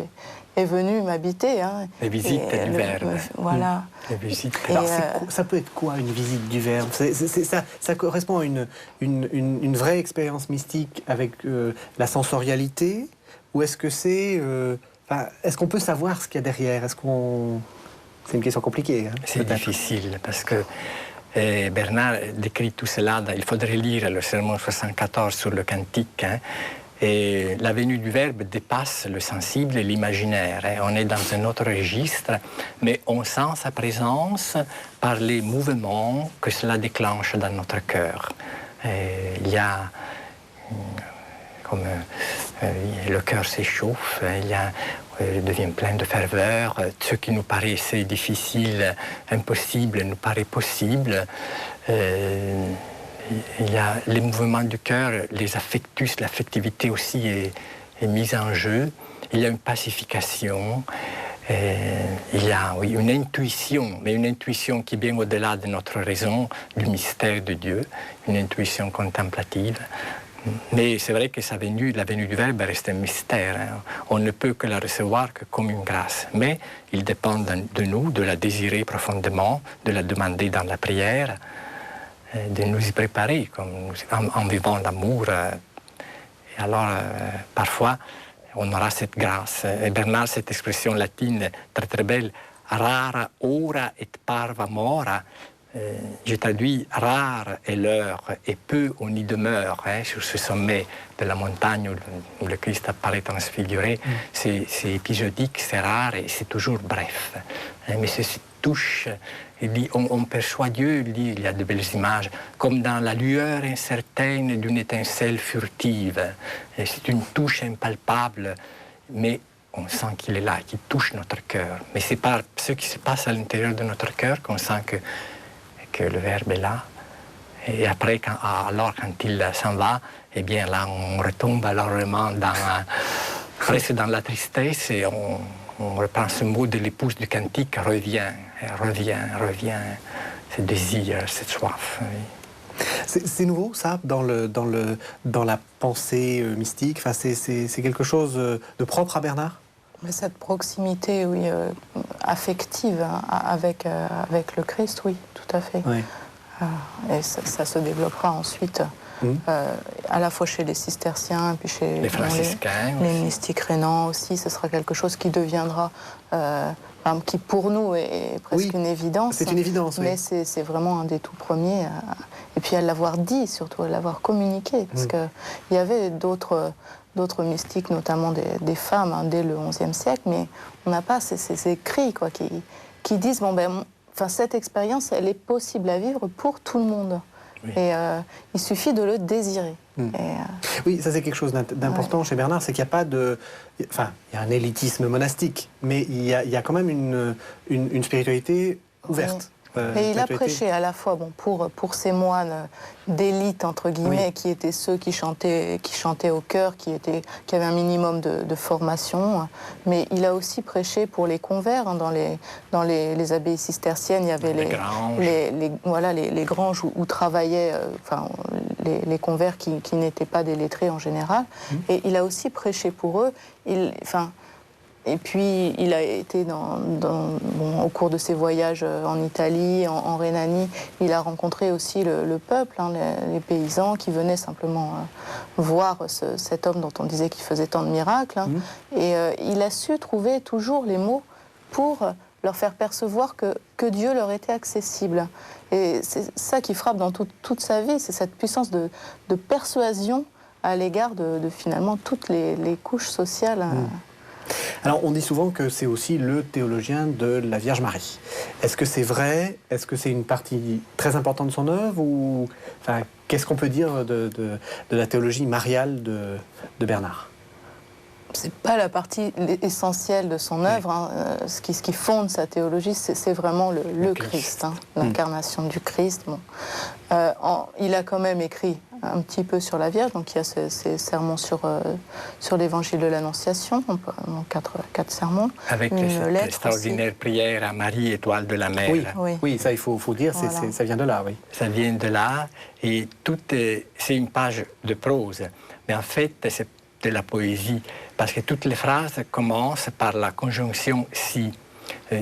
est venu m'habiter. Hein, les visites du Verbe. Voilà. Les visites. Alors, ça peut être quoi une visite du Verbe? Ça correspond à une vraie expérience mystique avec la sensorialité? Ou est-ce que est-ce qu'on peut savoir ce qu'il y a derrière? C'est une question compliquée. Hein, c'est difficile parce que Bernard décrit tout cela. Il faudrait lire le sermon 74 sur le Cantique. Hein, et la venue du Verbe dépasse le sensible et l'imaginaire. Hein. On est dans un autre registre, mais on sent sa présence par les mouvements que cela déclenche dans notre cœur. Il y a comme le cœur s'échauffe, il devient plein de ferveur. Ce qui nous paraissait difficile, impossible, nous paraît possible. Il y a les mouvements du cœur, les affectus, l'affectivité aussi est mise en jeu. Il y a une pacification. Il y a une intuition, mais une intuition qui est bien au-delà de notre raison, du mystère de Dieu, une intuition contemplative. Mais c'est vrai que la venue du Verbe reste un mystère. Hein. On ne peut que la recevoir que comme une grâce. Mais il dépend de nous, de la désirer profondément, de la demander dans la prière, de nous y préparer en vivant l'amour. Et alors, parfois, on aura cette grâce. Et Bernard, cette expression latine très très belle, rara ora et parva mora. J'ai traduit rare est l'heure et peu on y demeure, hein, sur ce sommet de la montagne où le Christ apparaît transfiguré. C'est épisodique, c'est rare et c'est toujours bref. Hein, mais c'est cette touche, on perçoit Dieu, il y a de belles images, comme dans la lueur incertaine d'une étincelle furtive. C'est une touche impalpable, mais on sent qu'il est là, qu'il touche notre cœur. Mais c'est par ce qui se passe à l'intérieur de notre cœur qu'on sent que le Verbe est là. Et après, quand il s'en va, eh bien là, on retombe alors vraiment presque dans la tristesse et on reprend ce mot de l'épouse du Cantique, revient, ce désir, cette soif. Oui. C'est nouveau, ça, dans la pensée mystique. Enfin, c'est quelque chose de propre à Bernard? Mais cette proximité, oui, affective hein, avec le Christ, oui, tout à fait. Oui. Et ça se développera ensuite, à la fois chez les cisterciens, puis chez les franciscains, les mystiques rénants aussi. Ce sera quelque chose qui deviendra, qui pour nous est presque une évidence. C'est une évidence, mais c'est vraiment un des tout premiers. Et puis à l'avoir dit, surtout à l'avoir communiqué, parce qu'il y avait d'autres mystiques, notamment des femmes, hein, dès le XIe siècle, mais on n'a pas ces écrits quoi, qui disent cette expérience, elle est possible à vivre pour tout le monde. Oui. Et il suffit de le désirer. Oui, ça c'est quelque chose d'important chez Bernard, c'est qu'il n'y a pas de... Enfin, il y a un élitisme monastique, mais il y a quand même une spiritualité ouverte. Et il a prêché à la fois pour ces moines d'élite, entre guillemets, qui étaient ceux qui chantaient au chœur, qui avaient un minimum de formation, mais il a aussi prêché pour les convers. Hein, dans les abbayes cisterciennes, il y avait les granges où travaillaient les convers qui n'étaient pas des lettrés en général. Et il a aussi prêché pour eux. Et puis, il a été au cours de ses voyages en Italie, en Rhénanie, il a rencontré aussi le peuple, les paysans qui venaient simplement voir cet homme dont on disait qu'il faisait tant de miracles. Et il a su trouver toujours les mots pour leur faire percevoir que Dieu leur était accessible. Et c'est ça qui frappe dans toute sa vie, c'est cette puissance de persuasion à l'égard de finalement toutes les couches sociales. Alors, on dit souvent que c'est aussi le théologien de la Vierge Marie. Est-ce que c'est vrai? Est-ce que c'est une partie très importante de son œuvre? Ou, enfin, qu'est-ce qu'on peut dire de la théologie mariale de Bernard? C'est pas la partie essentielle de son œuvre. Ce qui fonde sa théologie, c'est vraiment le Christ, l'incarnation du Christ. Bon. Il a quand même écrit un petit peu sur la Vierge, donc il y a ces sermons sur l'évangile de l'Annonciation, quatre sermons. Avec cette extraordinaire aussi. Prière à Marie, étoile de la mer. Oui, ça il faut dire, voilà. Ça vient de là, oui. Ça vient de là, et c'est une page de prose, mais en fait, c'est de la poésie, parce que toutes les phrases commencent par la conjonction « si ».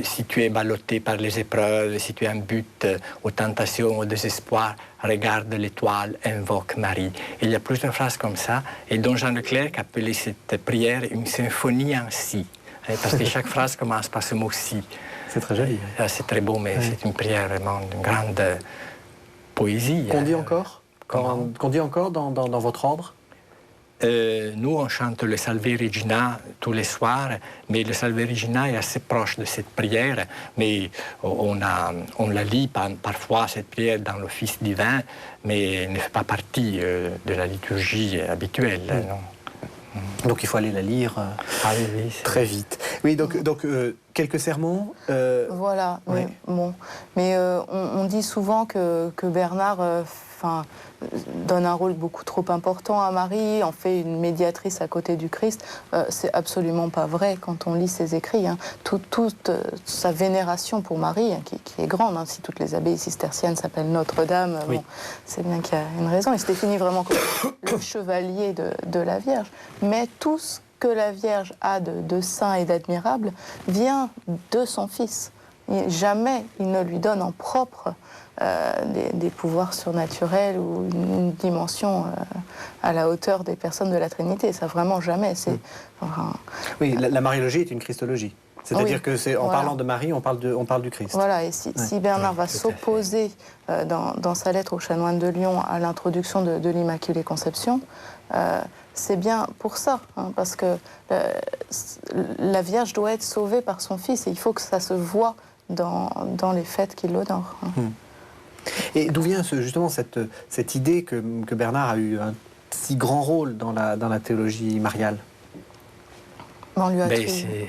Si tu es ballotté par les épreuves, si tu as un but aux tentations, au désespoir, regarde l'étoile, invoque Marie. Il y a plusieurs phrases comme ça, et dont Jean Leclerc appelait cette prière une symphonie en si, parce que chaque phrase commence par ce mot si. C'est très joli. C'est très beau, mais c'est une prière vraiment d'une grande poésie. Qu'on dit encore? Qu'on dit encore dans votre ordre? Nous, on chante le Salve Regina tous les soirs, mais le Salve Regina est assez proche de cette prière, mais on la lit parfois, cette prière, dans l'office divin, mais elle ne fait pas partie de la liturgie habituelle. Non. Donc il faut aller la lire très vite. Oui, donc quelques sermons. Voilà, oui. Mais on dit souvent que Bernard donne un rôle beaucoup trop important à Marie, en fait une médiatrice à côté du Christ. C'est absolument pas vrai quand on lit ses écrits. Toute sa vénération pour Marie, qui est grande, si toutes les abbayes cisterciennes s'appellent Notre-Dame, c'est bien qu'il y a une raison. Il se définit vraiment comme le chevalier de la Vierge. Mais tout ce que la Vierge a de saint et d'admirable vient de son Fils. Et jamais il ne lui donne en propre des pouvoirs surnaturels ou une dimension à la hauteur des personnes de la Trinité. Ça, vraiment jamais. Oui, la mariologie est une christologie. C'est-à-dire que en parlant de Marie, on parle du Christ. Voilà, et si Bernard va s'opposer dans sa lettre aux chanoines de Lyon à l'introduction de l'Immaculée Conception, c'est bien pour ça, parce que la Vierge doit être sauvée par son Fils, et il faut que ça se voit dans les fêtes qui l'honorent. Et d'où vient justement cette idée que Bernard a eu un si grand rôle dans la théologie mariale?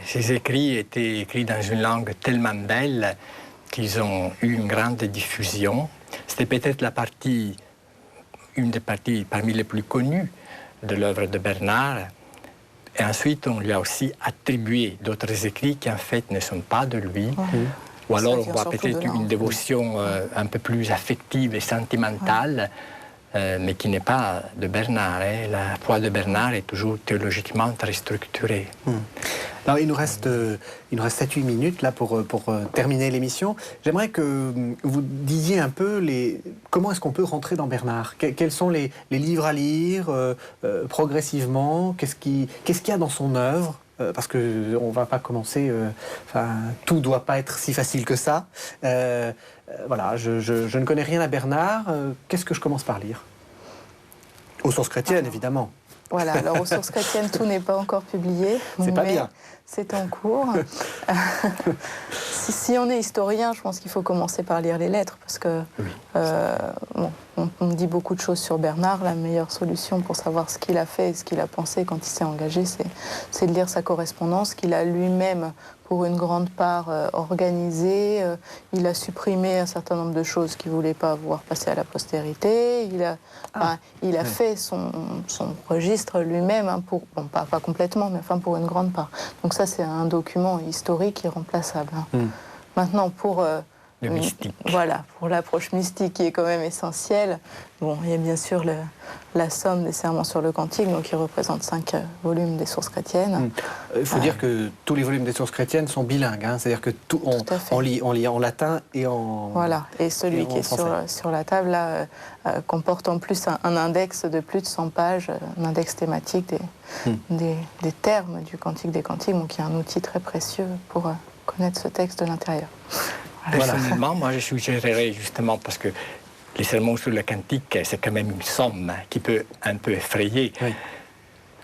Ces écrits étaient écrits dans une langue tellement belle qu'ils ont eu une grande diffusion. C'était peut-être une des parties parmi les plus connues de l'œuvre de Bernard. Et ensuite, on lui a aussi attribué d'autres écrits qui en fait ne sont pas de lui. Ou alors on voit peut-être une dévotion un peu plus affective et sentimentale, mais qui n'est pas de Bernard. La foi de Bernard est toujours théologiquement très structurée. Alors, il nous reste 7-8 minutes là, pour terminer l'émission. J'aimerais que vous disiez un peu comment est-ce qu'on peut rentrer dans Bernard. Quels sont les livres à lire progressivement? Qu'est-ce qu'il y a dans son œuvre? Parce qu'on ne va pas commencer... tout ne doit pas être si facile que ça. Voilà, je ne connais rien à Bernard. Qu'est-ce que je commence par lire? Aux sources chrétiennes, évidemment. Voilà, alors aux sources chrétiennes, tout n'est pas encore publié. C'est pas bien. C'est en cours. Si on est historien, je pense qu'il faut commencer par lire les lettres, parce que on dit beaucoup de choses sur Bernard. La meilleure solution pour savoir ce qu'il a fait et ce qu'il a pensé quand il s'est engagé, c'est de lire sa correspondance qu'il a lui-même, pour une grande part, organisée. Il a supprimé un certain nombre de choses qu'il ne voulait pas voir passer à la postérité. Il a fait son registre lui-même, pas complètement, mais pour une grande part. Donc ça, c'est un document historique irremplaçable. Maintenant, pour le mystique. Voilà, pour l'approche mystique qui est quand même essentielle. Bon, il y a bien sûr la somme des sermons sur le cantique, donc qui représente 5 volumes des sources chrétiennes. Il faut dire que tous les volumes des sources chrétiennes sont bilingues, hein, c'est-à-dire que on lit en latin et en Voilà, et celui qui est sur la table là, comporte en plus un index de plus de 100 pages, un index thématique des termes du Cantique des Cantiques, donc qui est un outil très précieux pour connaître ce texte de l'intérieur. Voilà. Personnellement, moi je suggérerais justement, parce que les sermons sur le cantique, c'est quand même une somme qui peut un peu effrayer. Oui.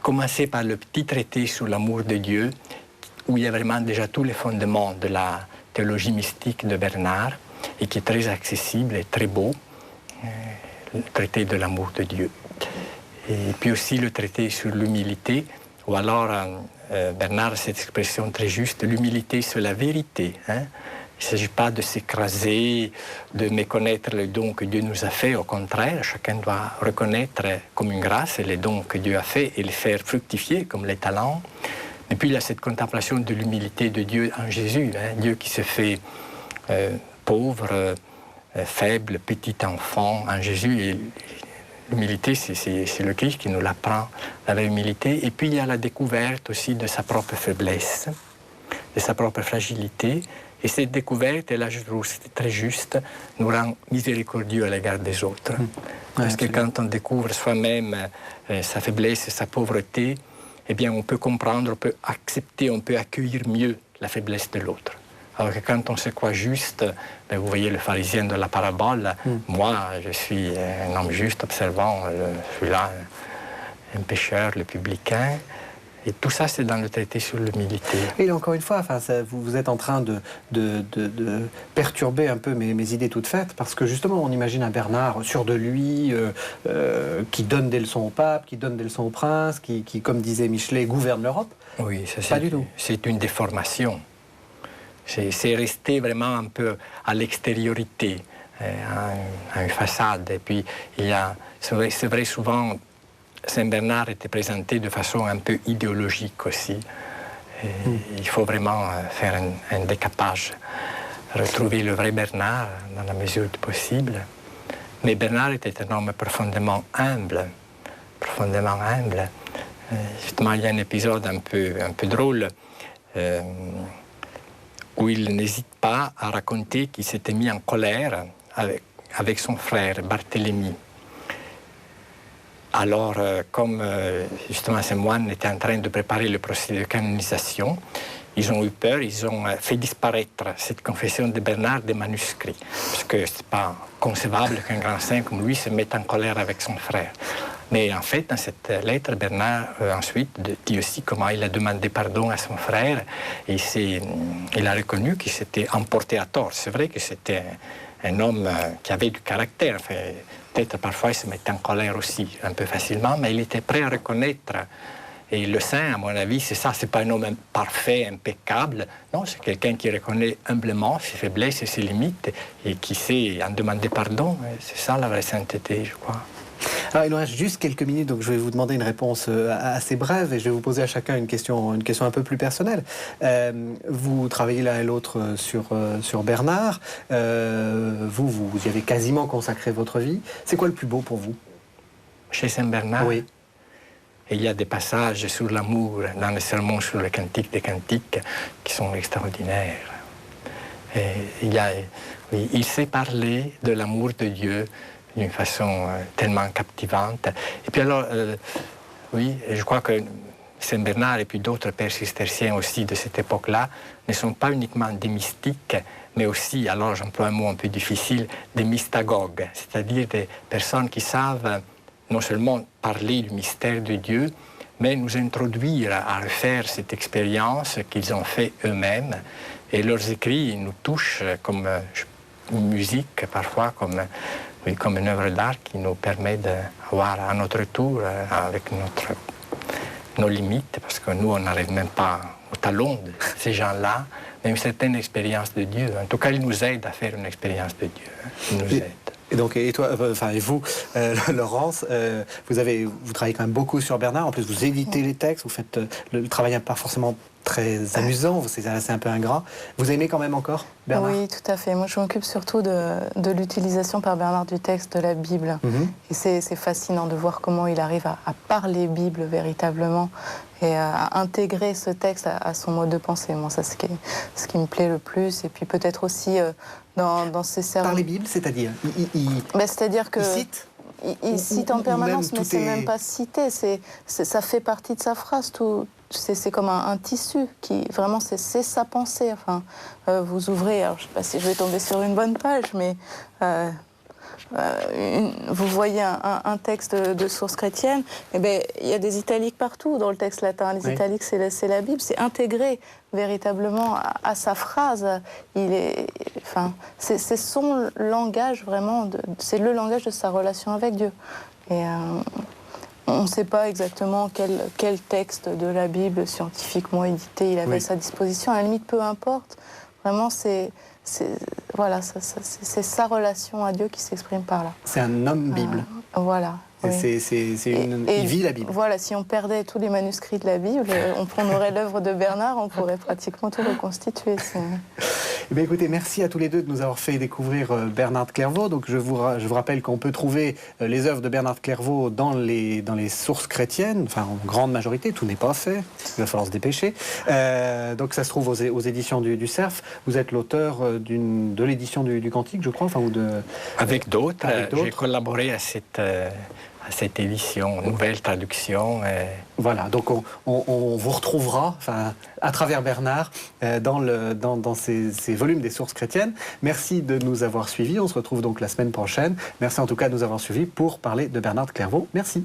Commencer par le petit traité sur l'amour de Dieu, où il y a vraiment déjà tous les fondements de la théologie mystique de Bernard, et qui est très accessible et très beau, le traité de l'amour de Dieu. Et puis aussi le traité sur l'humilité, ou alors Bernard a cette expression très juste, l'humilité c'est la vérité. Hein? Il ne s'agit pas de s'écraser, de méconnaître les dons que Dieu nous a faits. Au contraire, chacun doit reconnaître comme une grâce les dons que Dieu a faits et les faire fructifier comme les talents. Et puis il y a cette contemplation de l'humilité de Dieu en Jésus. Hein? Dieu qui se fait pauvre, faible, petit enfant en Jésus. Et l'humilité, c'est le Christ qui nous l'apprend, la vraie humilité. Et puis il y a la découverte aussi de sa propre faiblesse, de sa propre fragilité. Et cette découverte, et là je trouve que c'est très juste, nous rend miséricordieux à l'égard des autres. Parce que quand on découvre soi-même sa faiblesse et sa pauvreté, eh bien on peut comprendre, on peut accepter, on peut accueillir mieux la faiblesse de l'autre. Alors que quand on se croit juste, ben vous voyez le pharisien de la parabole, moi je suis un homme juste, observant, je suis là, un pécheur, le publicain. Et tout ça, c'est dans le traité sur l'humilité. Et encore une fois, vous êtes en train de perturber un peu mes idées toutes faites, parce que justement, on imagine un Bernard sûr de lui, qui donne des leçons au pape, qui donne des leçons au prince, qui comme disait Michelet, gouverne l'Europe. Oui, ça, pas du tout. C'est une déformation. C'est rester vraiment un peu à l'extériorité, à une façade. Et puis, c'est vrai souvent, Saint Bernard était présenté de façon un peu idéologique aussi. Et il faut vraiment faire un décapage, retrouver le vrai Bernard dans la mesure du possible. Mais Bernard était un homme profondément humble, profondément humble. Justement, il y a un épisode un peu drôle où il n'hésite pas à raconter qu'il s'était mis en colère avec son frère Barthélemy. Alors, comme justement ces moines étaient en train de préparer le procédé de canonisation, ils ont eu peur, ils ont fait disparaître cette confession de Bernard des manuscrits, parce que ce n'est pas concevable qu'un grand saint comme lui se mette en colère avec son frère. Mais en fait, dans cette lettre, Bernard ensuite dit aussi comment il a demandé pardon à son frère, et il a reconnu qu'il s'était emporté à tort. C'est vrai que c'était un homme qui avait du caractère. Enfin, peut-être parfois il se mettait en colère aussi un peu facilement, mais il était prêt à reconnaître. Et le saint, à mon avis, c'est ça, c'est pas un homme parfait, impeccable. Non, c'est quelqu'un qui reconnaît humblement ses faiblesses et ses limites et qui sait en demander pardon. C'est ça la vraie sainteté, je crois. Alors, il nous reste juste quelques minutes, donc je vais vous demander une réponse assez brève et je vais vous poser à chacun une question un peu plus personnelle. Vous travaillez l'un et l'autre sur Bernard. Vous y avez quasiment consacré votre vie. C'est quoi le plus beau pour vous? Chez Saint Bernard? Oui. Et il y a des passages sur l'amour dans les sermons sur le Cantique des Cantiques qui sont extraordinaires. Et il sait parler de l'amour de Dieu d'une façon tellement captivante. Et puis alors, oui, je crois que Saint Bernard et puis d'autres pères cisterciens aussi de cette époque-là ne sont pas uniquement des mystiques, mais aussi, alors j'emploie un mot un peu difficile, des mystagogues, c'est-à-dire des personnes qui savent non seulement parler du mystère de Dieu, mais nous introduire à refaire cette expérience qu'ils ont fait eux-mêmes. Et leurs écrits nous touchent comme une musique, parfois comme une œuvre d'art qui nous permet d'avoir à notre tour, avec nos limites, parce que nous, on n'arrive même pas au talon de ces gens-là, mais une certaine expérience de Dieu. En tout cas, ils nous aident à faire une expérience de Dieu. Ils nous aident. Et donc, et toi, et vous, Laurence, vous travaillez quand même beaucoup sur Bernard. En plus, vous éditez les textes, vous faites le travail pas forcément très amusant, c'est un peu ingrat. Vous aimez quand même encore, Bernard? Oui, tout à fait. Moi, je m'occupe surtout de l'utilisation par Bernard du texte de la Bible. Et c'est fascinant de voir comment il arrive à parler Bible véritablement et à intégrer ce texte à son mode de pensée. Moi, ça, c'est ce qui me plaît le plus. Et puis peut-être aussi dans ses sermons... Parler Bible, c'est-à-dire c'est-à-dire que... Il cite il cite en permanence, mais c'est même pas cité. Ça fait partie de sa phrase. C'est comme un tissu qui vraiment c'est sa pensée. Enfin, vous ouvrez. Alors, je ne sais pas si je vais tomber sur une bonne page, mais vous voyez un texte de source chrétienne. Eh ben, il y a des italiques partout dans le texte latin. Les italiques, c'est la Bible. C'est intégré véritablement à sa phrase. C'est son langage vraiment. C'est le langage de sa relation avec Dieu. Et on ne sait pas exactement quel texte de la Bible scientifiquement édité il avait à sa disposition. À la limite, peu importe. Vraiment, c'est sa relation à Dieu qui s'exprime par là. C'est un homme Bible. Voilà. Oui. Il vit la Bible. Voilà, si on perdait tous les manuscrits de la Bible, on aurait l'œuvre de Bernard, on pourrait pratiquement tout reconstituer. Eh bien, écoutez, merci à tous les deux de nous avoir fait découvrir Bernard de Clairvaux. Donc, je vous rappelle qu'on peut trouver les œuvres de Bernard de Clairvaux dans les sources chrétiennes, enfin en grande majorité, tout n'est pas fait, il va falloir se dépêcher. Donc ça se trouve aux éditions du Cerf. Vous êtes l'auteur de l'édition du Cantique, je crois, enfin, ou de... Avec d'autres, j'ai collaboré à cette édition, nouvelle traduction. Voilà, donc on vous retrouvera à travers Bernard dans ces volumes des sources chrétiennes. Merci de nous avoir suivis, on se retrouve donc la semaine prochaine. Merci en tout cas de nous avoir suivis pour parler de Bernard de Clairvaux. Merci.